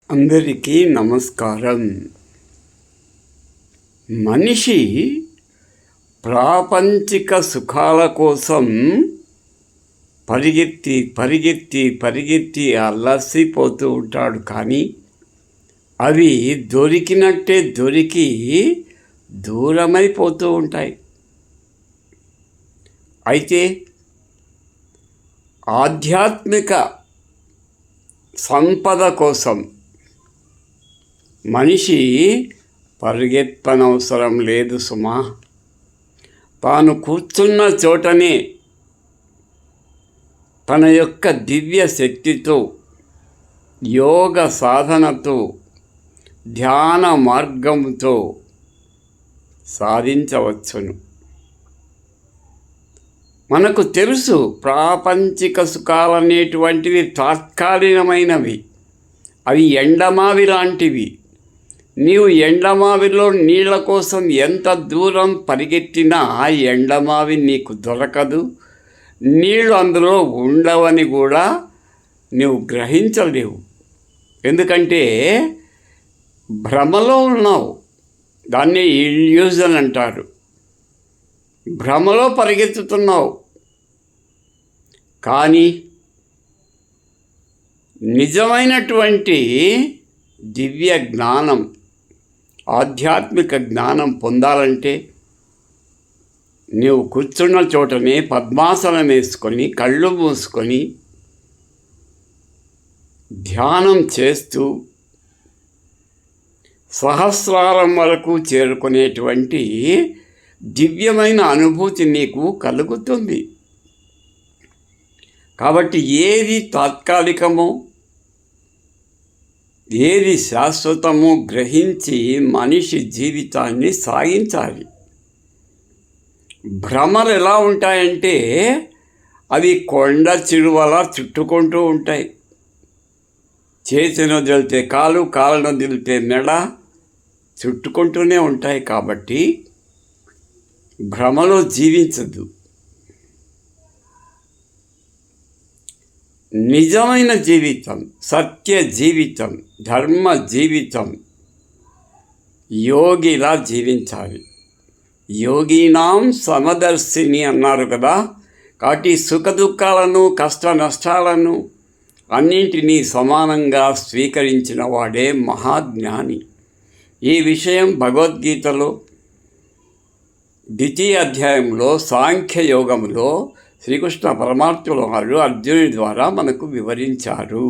అందరికీ నమస్కారం. మనిషి ప్రాపంచిక సుఖాల కోసం పరిగెత్తి పరిగెత్తి పరిగెత్తి అలసిపోతూ ఉంటాడు. కానీ అవి దొరికినట్టే దొరికి దూరమైపోతూ ఉంటాయి. అయితే ఆధ్యాత్మిక సంపద కోసం మనిషి పరిగెత్తనవసరం లేదు సుమా. తాను కూర్చున్న చోటనే తన యొక్క దివ్య శక్తితో, యోగ సాధనతో, ధ్యాన మార్గంతో సాధించవచ్చును. మనకు తెలుసు, ప్రాపంచిక సుఖాలనేటువంటివి తాత్కాలికమైనవి. అవి ఎండమావి లాంటివి. నీవు ఎండమావిలో నీళ్ళ కోసం ఎంత దూరం పరిగెత్తినా ఆ ఎండమావి నీకు దొరకదు. నీళ్ళు అందులో ఉండవని కూడా నీవు గ్రహించలేవు. ఎందుకంటే భ్రమలో ఉన్నావు. దాన్ని ఇల్యూజన్ అంటారు. భ్రమలో పరిగెత్తుతున్నావు. కానీ నిజమైనటువంటి దివ్య జ్ఞానం, ఆధ్యాత్మిక జ్ఞానం పొందాలంటే నీవు కూర్చున్న చోటనే పద్మాసనం వేసుకొని కళ్ళు మూసుకొని ధ్యానం చేస్తూ సహస్రారం వరకు చేరుకునేటువంటి దివ్యమైన అనుభూతి నీకు కలుగుతుంది. కాబట్టి ఏది తాత్కాలికమో ఏది శాశ్వతమో గ్రహించి మనిషి జీవితాన్ని సాగించాలి. భ్రమలు ఎలా ఉంటాయంటే అవి కొండ చిరువలా చుట్టుకుంటూ ఉంటాయి. చేతిని వదిలితే కాలు, కాళ్ళను వదిలితే మెడ చుట్టుకుంటూనే ఉంటాయి. కాబట్టి భ్రమలో జీవించదు. నిజమైన జీవితం, సత్య జీవితం, ధర్మ జీవితం యోగిలా జీవించాలి. యోగినాం సమదర్శిని అన్నారు కదా. కాబట్టి సుఖ దుఃఖాలను, కష్ట నష్టాలను అన్నింటినీ సమానంగా స్వీకరించిన వాడే మహాజ్ఞాని. ఈ విషయం భగవద్గీతలో 2వ అధ్యాయంలో సాంఖ్యయోగంలో శ్రీకృష్ణ పరమాత్ముల వారు అర్జునుడి ద్వారా మనకు వివరించారు.